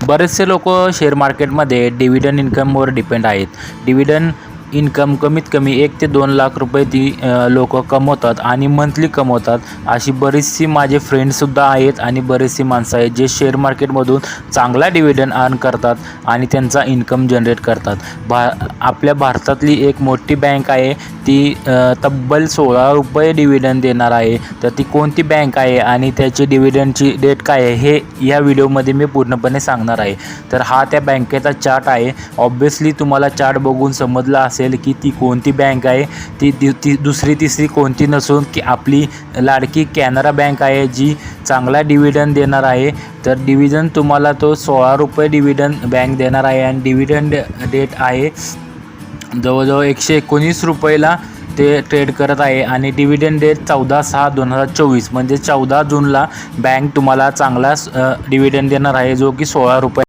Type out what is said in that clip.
बरेचसे लोक शेअर मार्केटमध्ये डिव्हिडंड इन्कमवर डिपेंड आहेत. डिव्हिडंड इन्कम कमीत कमी 1 ते 2 लाख रुपये ती लोक कमवतात आणि मंथली कमवतात. अशी बरीचशी माझे फ्रेंड्ससुद्धा आहेत आणि बरेचशी माणसं आहेत जे शेअर मार्केटमधून चांगला डिव्हिडंड अर्न करतात आणि त्यांचा इन्कम जनरेट करतात. आपल्या भारतातली एक मोठी बँक आहे ती तब्बल 16 रुपये डिव्हिडंड देणार आहे. तर ती कोणती बँक आहे आणि त्याची डिव्हिडंडची डेट काय आहे हे या व्हिडिओमध्ये मी पूर्णपणे सांगणार आहे. तर हा त्या बँकेचा चार्ट आहे. ऑब्व्हियसली तुम्हाला चार्ट बघून समजलं असेल की ती कोणती बँक आहे. ती दुसरी तिसरी कोणती नसून की आपली लाडकी कॅनरा बँक आहे जी चांगला डिव्हिडंड देणार आहे. तर डिव्हिडंड तुम्हाला तो 16 रुपये डिव्हिडंड बँक देणार आहे आणि डिव्हिडंड डेट आहे जवळजवळ 119 रुपयाला ते ट्रेड करत आहे आणि डिव्हिडंड डेट 14/6/2024 म्हणजे 14 जूनला बँक तुम्हाला चांगला डिव्हिडंड देणार आहे जो की 16 रुपये